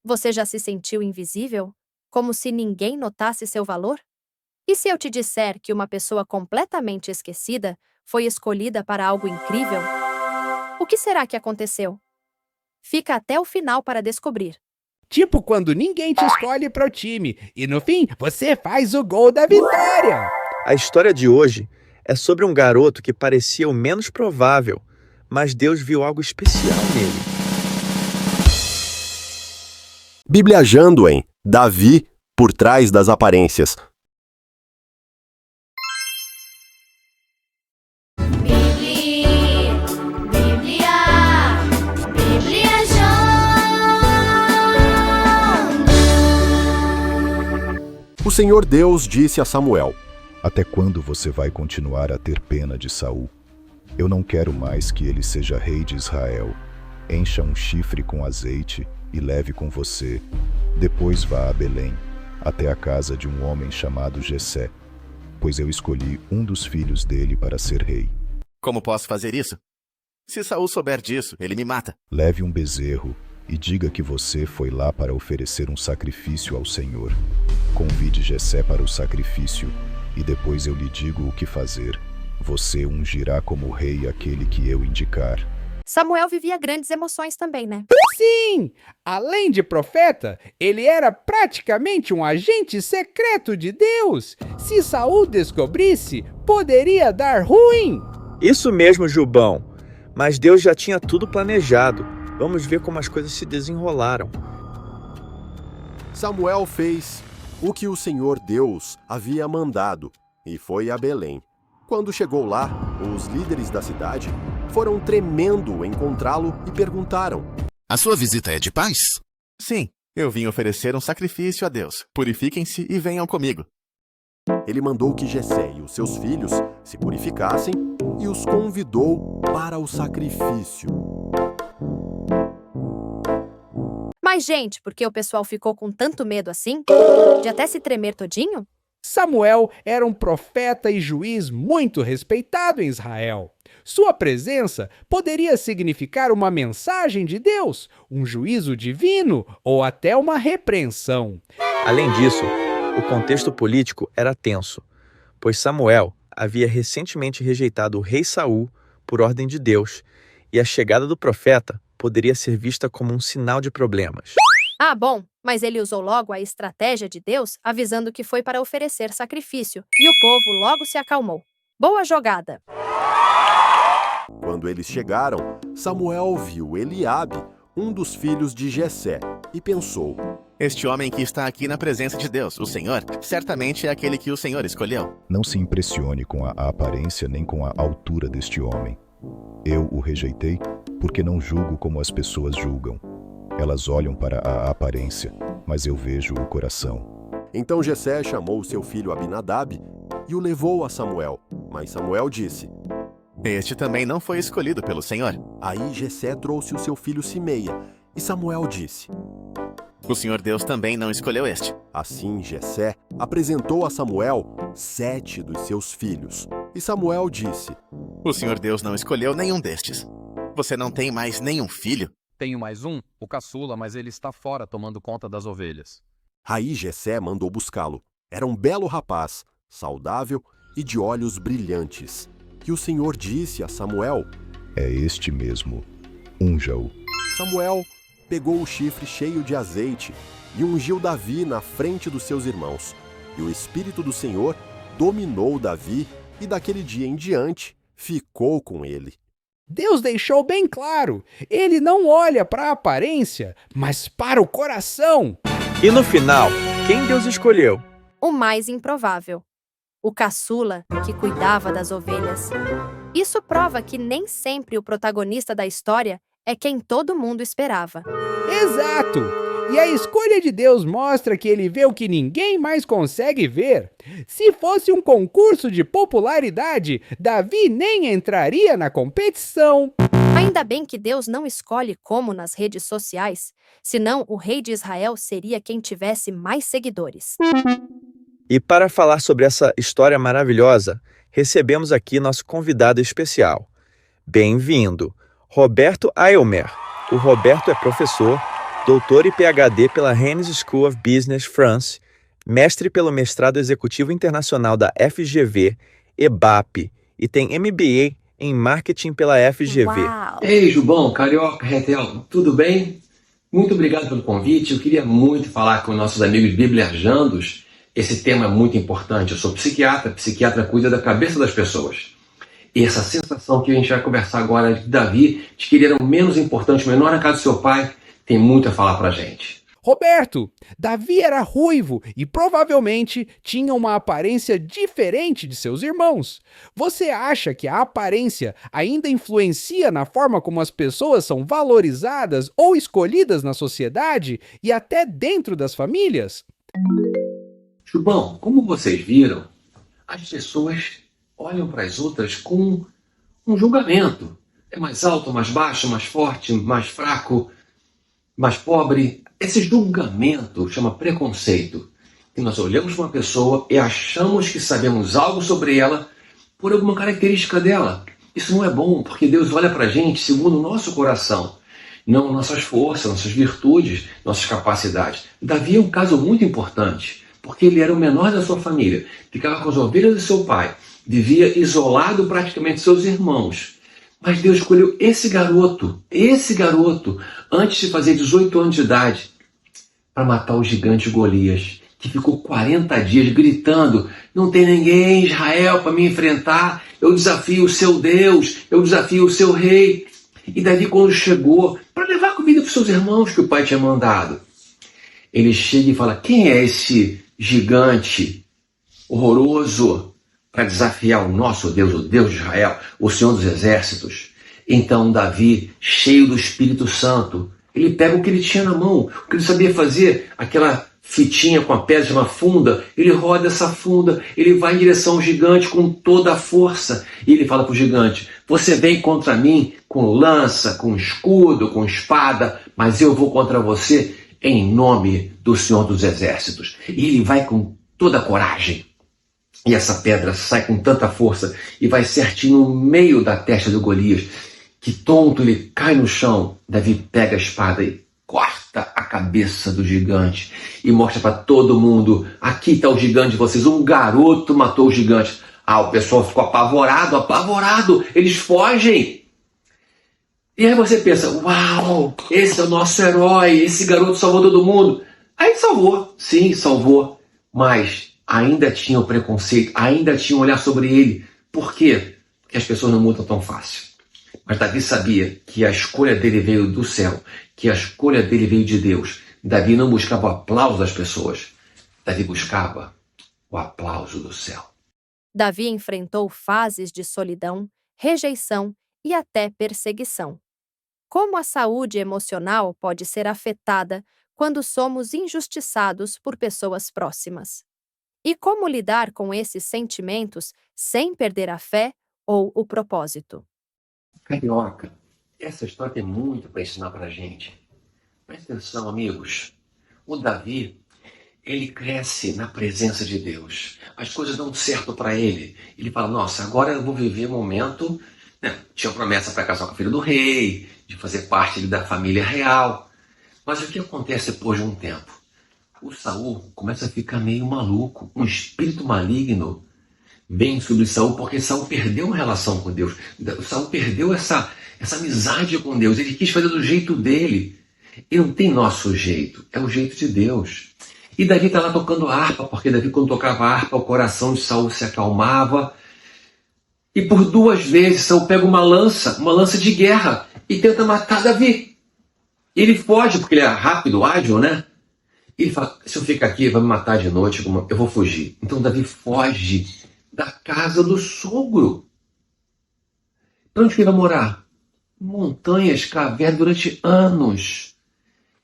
Você já se sentiu invisível? Como se ninguém notasse seu valor? E se eu te disser que uma pessoa completamente esquecida foi escolhida para algo incrível? O que será que aconteceu? Fica até o final para descobrir. Tipo quando ninguém te escolhe para o time e no fim você faz o gol da vitória. A história de hoje é sobre um garoto que parecia o menos provável, mas Deus viu algo especial nele. Bibliajando em Davi por trás das aparências. O Senhor Deus disse a Samuel: Até quando você vai continuar a ter pena de Saul? Eu não quero mais que ele seja rei de Israel. Encha um chifre com azeite e leve com você. Depois vá a Belém, até a casa de um homem chamado Jessé, pois eu escolhi um dos filhos dele para ser rei. Como posso fazer isso? Se Saul souber disso, ele me mata. Leve um bezerro e diga que você foi lá para oferecer um sacrifício ao Senhor. Convide Jessé para o sacrifício, e depois eu lhe digo o que fazer. Você ungirá como rei aquele que eu indicar. Samuel vivia grandes emoções também, né? Sim! Além de profeta, ele era praticamente um agente secreto de Deus. Se Saul descobrisse, poderia dar ruim. Isso mesmo, Jubão. Mas Deus já tinha tudo planejado. Vamos ver como as coisas se desenrolaram. Samuel fez o que o Senhor Deus havia mandado e foi a Belém. Quando chegou lá, os líderes da cidade foram tremendo encontrá-lo e perguntaram: A sua visita é de paz? Sim, eu vim oferecer um sacrifício a Deus. Purifiquem-se e venham comigo. Ele mandou que Jessé e os seus filhos se purificassem e os convidou para o sacrifício. Mas, gente, por que o pessoal ficou com tanto medo assim? De até se tremer todinho? Samuel era um profeta e juiz muito respeitado em Israel. Sua presença poderia significar uma mensagem de Deus, um juízo divino ou até uma repreensão. Além disso, o contexto político era tenso, pois Samuel havia recentemente rejeitado o rei Saul por ordem de Deus, e a chegada do profeta poderia ser vista como um sinal de problemas. Ah, bom, mas ele usou logo a estratégia de Deus, avisando que foi para oferecer sacrifício, e o povo logo se acalmou. Boa jogada! Quando eles chegaram, Samuel viu Eliabe, um dos filhos de Jessé, e pensou: Este homem que está aqui na presença de Deus, o Senhor, certamente é aquele que o Senhor escolheu. Não se impressione com a aparência nem com a altura deste homem. Eu o rejeitei porque não julgo como as pessoas julgam. Elas olham para a aparência, mas eu vejo o coração. Então Jessé chamou seu filho Abinadab e o levou a Samuel. Mas Samuel disse: Este também não foi escolhido pelo Senhor. Aí Jessé trouxe o seu filho Simeia, e Samuel disse: O Senhor Deus também não escolheu este. Assim Jessé apresentou a Samuel 7 dos seus filhos. E Samuel disse: O Senhor Deus não escolheu nenhum destes. Você não tem mais nenhum filho? Tenho mais um, o caçula, mas ele está fora tomando conta das ovelhas. Aí Jessé mandou buscá-lo. Era um belo rapaz, saudável e de olhos brilhantes. E o Senhor disse a Samuel: É este mesmo. Unja-o. Samuel pegou o chifre cheio de azeite e ungiu Davi na frente dos seus irmãos. E o Espírito do Senhor dominou Davi e daquele dia em diante ficou com ele. Deus deixou bem claro, ele não olha para a aparência, mas para o coração. E no final, quem Deus escolheu? O mais improvável. O caçula que cuidava das ovelhas. Isso prova que nem sempre o protagonista da história é quem todo mundo esperava. Exato! E a escolha de Deus mostra que ele vê o que ninguém mais consegue ver. Se fosse um concurso de popularidade, Davi nem entraria na competição. Ainda bem que Deus não escolhe como nas redes sociais, senão o rei de Israel seria quem tivesse mais seguidores. E para falar sobre essa história maravilhosa, recebemos aqui nosso convidado especial. Bem-vindo, Roberto Aylmer. O Roberto é professor, Doutor e PhD pela Rennes School of Business, France, mestre pelo mestrado executivo internacional da FGV, EBAP, e tem MBA em marketing pela FGV. Uau! Ei, Jubão, Carioca, Retel, tudo bem? Muito obrigado pelo convite. Eu queria muito falar com nossos amigos bibliarjandos. Esse tema é muito importante. Eu sou psiquiatra cuida da cabeça das pessoas. E essa sensação que a gente vai conversar agora de Davi, de que ele era o menos importante, o menor na casa do seu pai, tem muito a falar pra gente. Roberto, Davi era ruivo e provavelmente tinha uma aparência diferente de seus irmãos. Você acha que a aparência ainda influencia na forma como as pessoas são valorizadas ou escolhidas na sociedade e até dentro das famílias? Jubão, como vocês viram, as pessoas olham para as outras com um julgamento. É mais alto, mais baixo, mais forte, mais fraco, mais pobre. Esse julgamento chama preconceito. E nós olhamos para uma pessoa e achamos que sabemos algo sobre ela por alguma característica dela. Isso não é bom, porque Deus olha para a gente segundo o nosso coração, não nossas forças, nossas virtudes, nossas capacidades. Davi é um caso muito importante, porque ele era o menor da sua família, ficava com as ovelhas do seu pai, vivia isolado praticamente de seus irmãos. Mas Deus escolheu esse garoto, antes de fazer 18 anos de idade, para matar o gigante Golias, que ficou 40 dias gritando: não tem ninguém em Israel para me enfrentar, eu desafio o seu Deus, eu desafio o seu rei. E Davi, quando chegou para levar comida para os seus irmãos que o pai tinha mandado, ele chega e fala: quem é esse gigante horroroso para desafiar o nosso Deus, o Deus de Israel, o Senhor dos Exércitos? Então Davi, cheio do Espírito Santo, ele pega o que ele tinha na mão, o que ele sabia fazer, aquela fitinha com a pedra, uma funda, ele roda essa funda, ele vai em direção ao gigante com toda a força, e ele fala para o gigante: você vem contra mim com lança, com escudo, com espada, mas eu vou contra você em nome do Senhor dos Exércitos. E ele vai com toda a coragem. E essa pedra sai com tanta força e vai certinho no meio da testa do Golias, que tonto ele cai no chão. Davi pega a espada e corta a cabeça do gigante e mostra para todo mundo: aqui está o gigante de vocês, um garoto matou o gigante. O pessoal ficou apavorado, eles fogem. E aí você pensa: uau, esse é o nosso herói, esse garoto salvou todo mundo. Aí salvou, sim, salvou, mas ainda tinha o preconceito, ainda tinha um olhar sobre ele. Por quê? Porque as pessoas não mudam tão fácil. Mas Davi sabia que a escolha dele veio do céu, que a escolha dele veio de Deus. Davi não buscava o aplauso das pessoas, Davi buscava o aplauso do céu. Davi enfrentou fases de solidão, rejeição e até perseguição. Como a saúde emocional pode ser afetada quando somos injustiçados por pessoas próximas? E como lidar com esses sentimentos sem perder a fé ou o propósito? Carioca, essa história tem muito para ensinar para a gente. Presta atenção, amigos. O Davi, ele cresce na presença de Deus. As coisas dão certo para ele. Ele fala: nossa, agora eu vou viver um momento... Tinha promessa para casar com o filho do rei, de fazer parte da família real. Mas o que acontece depois de um tempo? O Saul começa a ficar meio maluco, um espírito maligno vem sobre Saul, porque Saul perdeu uma relação com Deus. Saul perdeu essa amizade com Deus. Ele quis fazer do jeito dele. E não tem nosso jeito, é o jeito de Deus. E Davi está lá tocando harpa, porque Davi, quando tocava harpa, o coração de Saul se acalmava. E por 2 vezes Saul pega uma lança de guerra, e tenta matar Davi. E ele foge, porque ele é rápido, ágil, né? E ele fala: se eu ficar aqui, vai me matar de noite, eu vou fugir. Então Davi foge da casa do sogro. Para onde que ele vai morar? Montanhas, cavernas, durante anos.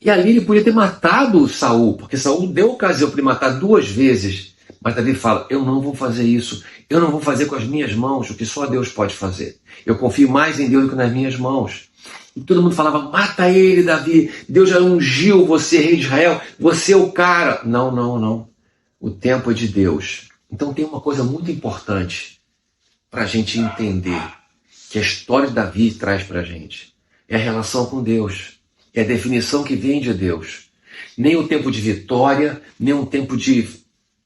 E ali ele podia ter matado Saul, porque Saul deu ocasião para ele matar 2 vezes. Mas Davi fala: eu não vou fazer isso. Eu não vou fazer com as minhas mãos o que só Deus pode fazer. Eu confio mais em Deus do que nas minhas mãos. E todo mundo falava: mata ele, Davi. Deus já ungiu você, rei de Israel. Você é o cara. Não. O tempo é de Deus. Então tem uma coisa muito importante para a gente entender, que a história de Davi traz para a gente. É a relação com Deus. é a definição que vem de Deus. Nem o tempo de vitória, nem um tempo de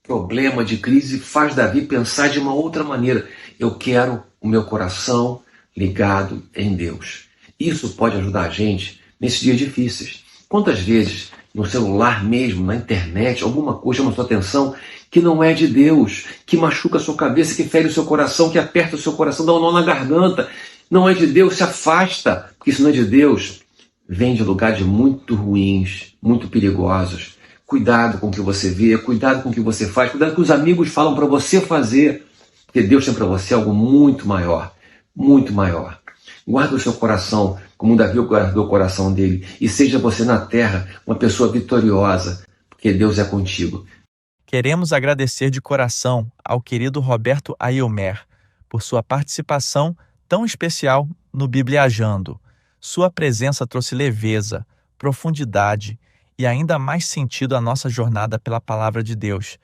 problema, de crise, faz Davi pensar de uma outra maneira. Eu quero o meu coração ligado em Deus. Isso pode ajudar a gente nesses dias difíceis. Quantas vezes no celular mesmo, na internet, alguma coisa chama a sua atenção que não é de Deus, que machuca a sua cabeça, que fere o seu coração, que aperta o seu coração, dá um nó na garganta. Não é de Deus, se afasta, porque isso não é de Deus. Vem de lugares muito ruins, muito perigosos. Cuidado com o que você vê, cuidado com o que você faz, cuidado com o que os amigos falam para você fazer, porque Deus tem para você algo muito maior, muito maior. Guarda o seu coração como Davi guardou o coração dele e seja você na terra uma pessoa vitoriosa, porque Deus é contigo. Queremos agradecer de coração ao querido Roberto Ailmer por sua participação tão especial no Bibliajando. Sua presença trouxe leveza, profundidade e ainda mais sentido à nossa jornada pela Palavra de Deus.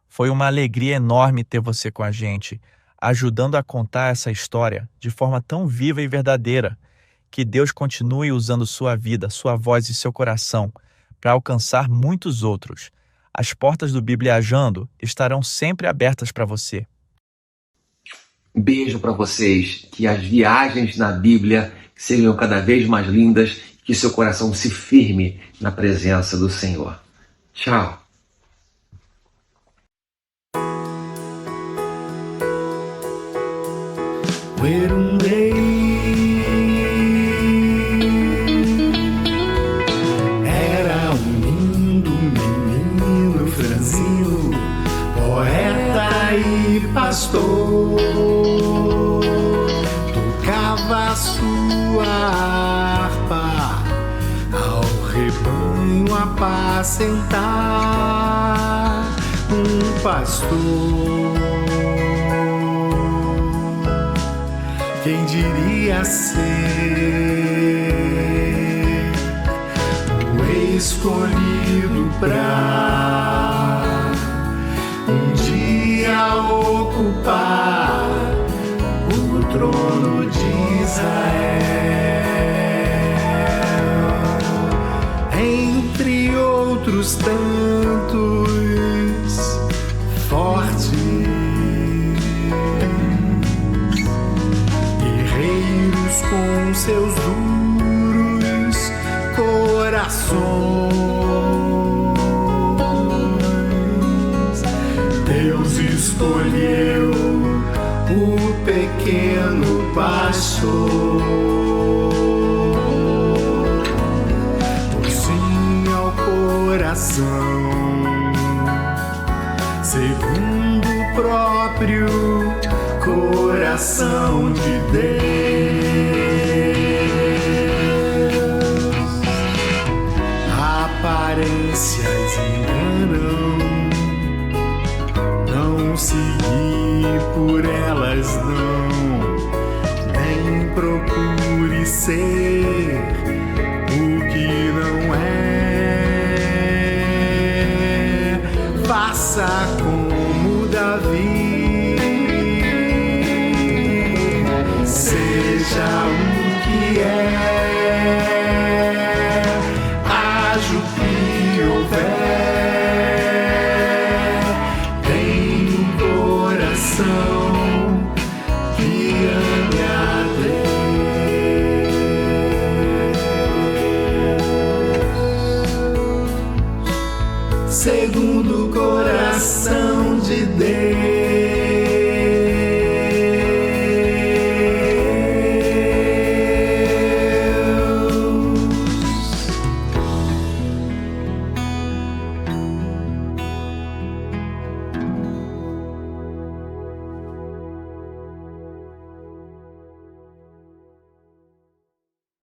Foi uma alegria enorme ter você com a gente, ajudando a contar essa história de forma tão viva e verdadeira. Que Deus continue usando sua vida, sua voz e seu coração para alcançar muitos outros. As portas do Bibliajando estarão sempre abertas para você. Beijo para vocês, que as viagens na Bíblia sejam cada vez mais lindas, que seu coração se firme na presença do Senhor. Tchau. Era um lindo menino franzino, poeta e pastor. Tocava sua harpa ao rebanho apacentar. Um pastor, quem diria ser o escolhido pra um dia ocupar o trono de Israel, entre outros tantos fortes com seus duros corações. Deus escolheu o pequeno pastor, por sim ao coração, segundo o próprio coração de Deus. Aparências enganam, não segui por elas não, nem procure ser o que não é. Faça como Davi, seja o que é. Segundo o coração de Deus.